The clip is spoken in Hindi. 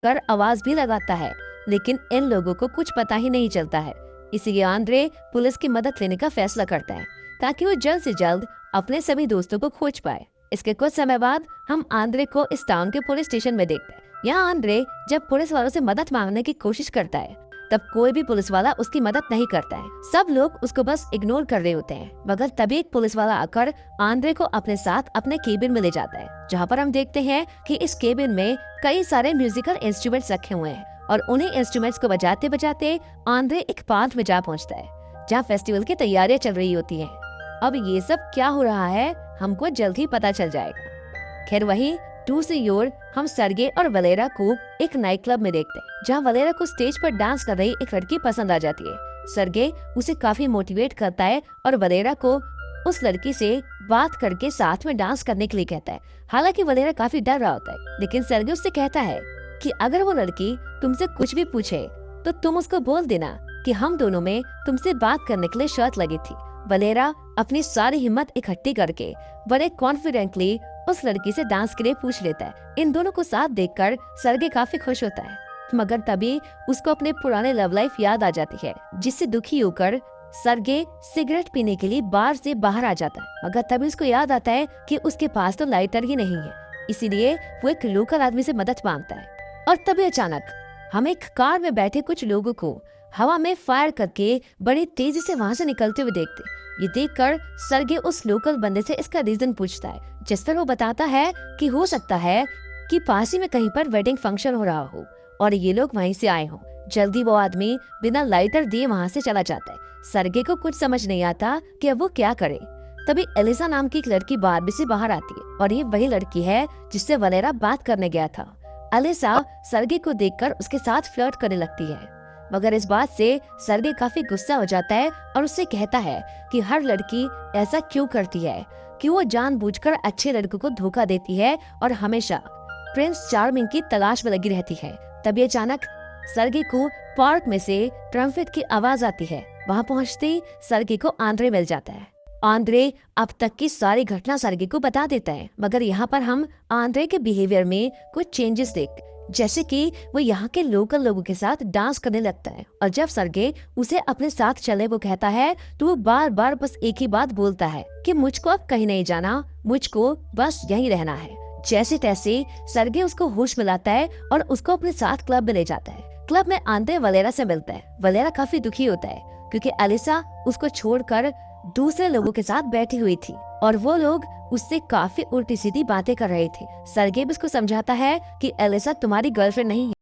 कर आवाज भी लगाता है, लेकिन इन लोगों को कुछ पता ही नहीं चलता है। इसीलिए आंद्रे पुलिस की मदद लेने का फैसला करता है ताकि वो जल्द से जल्द अपने सभी दोस्तों को खोज पाए। इसके कुछ समय बाद हम आंद्रे को इस टाउन के पुलिस स्टेशन में देखते हैं। यहाँ आंद्रे जब पुलिस वालों से मदद मांगने की कोशिश करता है, तब कोई भी पुलिस वाला उसकी मदद नहीं करता है। सब लोग उसको बस इग्नोर कर रहे होते हैं। मगर तभी एक पुलिस वाला आकर आंद्रे को अपने साथ अपने केबिन में ले जाता है, जहाँ पर हम देखते हैं कि इस केबिन में कई सारे म्यूजिकल इंस्ट्रूमेंट्स रखे हुए हैं और उन्हीं इंस्ट्रूमेंट्स को बजाते बजाते आंद्रे एक पार्क में जा पहुँचता है, जहाँ फेस्टिवल की तैयारियां चल रही होती हैं। अब ये सब क्या हो रहा है हमको जल्द ही पता चल जाएगा। खैर वहीं दूसरी ओर हम सर्गे और वलेरा को एक नाइट क्लब में देखते हैं, जहाँ वलेरा को स्टेज पर डांस कर रही एक लड़की पसंद आ जाती है। सर्गे उसे काफी मोटिवेट करता है और वलेरा को उस लड़की से बात करके साथ में डांस करने के लिए कहता है। हालांकि वलेरा काफी डर रहा होता है, लेकिन सर्गे उससे कहता है कि अगर वो लड़की तुमसे कुछ भी पूछे तो तुम उसको बोल देना कि हम दोनों में तुमसे बात करने के लिए शर्त लगी थी। वलेरा अपनी सारी हिम्मत इकट्ठी करके बड़े कॉन्फिडेंटली उस लड़की से डांस के लिए पूछ लेता है। इन दोनों को साथ देखकर सर्गे काफी खुश होता है, मगर तभी उसको अपने पुराने लव लाइफ याद आ जाती है, जिससे दुखी होकर सर्गे सिगरेट पीने के लिए बार से बाहर आ जाता है। मगर तभी उसको याद आता है कि उसके पास तो लाइटर ही नहीं है, इसीलिए वो एक लोकल आदमी से मदद मांगता है। और तभी अचानक हम एक कार में बैठे कुछ लोगों को हवा में फायर करके बड़ी तेजी से वहाँ से निकलते हुए देखते। ये देखकर सर्गे उस लोकल बंदे से इसका रीजन पूछता है, जिस पर वो बताता है कि हो सकता है कि पास ही में कहीं पर वेडिंग फंक्शन हो रहा हो और ये लोग वहीं से आए हों। जल्दी वो आदमी बिना लाइटर दिए वहाँ से चला जाता है। सर्गे को कुछ समझ नहीं आता कि अब वो क्या करे। तभी एलिसा नाम की एक लड़की बारबी से बाहर आती है और ये वही लड़की है जिससे वलेरा बात करने गया था। एलिसा सर्गे को देखकर उसके साथ फ्लर्ट करने लगती है, मगर इस बात से सर्गे काफी गुस्सा हो जाता है और उससे कहता है कि हर लड़की ऐसा क्यों करती है कि वो जानबूझकर अच्छे लड़कों को धोखा देती है और हमेशा प्रिंस चार्मिंग की तलाश में लगी रहती है। तभी अचानक सर्गे को पार्क में से ट्रम्पेट की आवाज आती है। वहाँ पहुँचते ही सर्गे को आंद्रे मिल जाता है। आंद्रे अब तक की सारी घटना सर्गे को बता देता है, मगर यहाँ पर हम आंद्रे के बिहेवियर में कुछ चेंजेस देखते, जैसे कि वो यहाँ के लोकल लोगों के साथ डांस करने लगता है और जब सर्गे उसे अपने साथ चले वो कहता है तो वो बार बार बस एक ही बात बोलता है कि मुझको अब कहीं नहीं जाना, मुझको बस यहीं रहना है। जैसे तैसे सर्गे उसको होश मिलाता है और उसको अपने साथ क्लब में ले जाता है। क्लब में आंद्रे वलेरा से मिलता है। वलेरा काफी दुखी होता है क्योंकि एलिसा उसको छोड़कर दूसरे लोगों के साथ बैठी हुई थी और वो लोग उससे काफी उल्टी सीधी बातें कर रहे थे। सर्गे भी उसको समझाता है कि एलिसा तुम्हारी गर्लफ्रेंड नहीं है।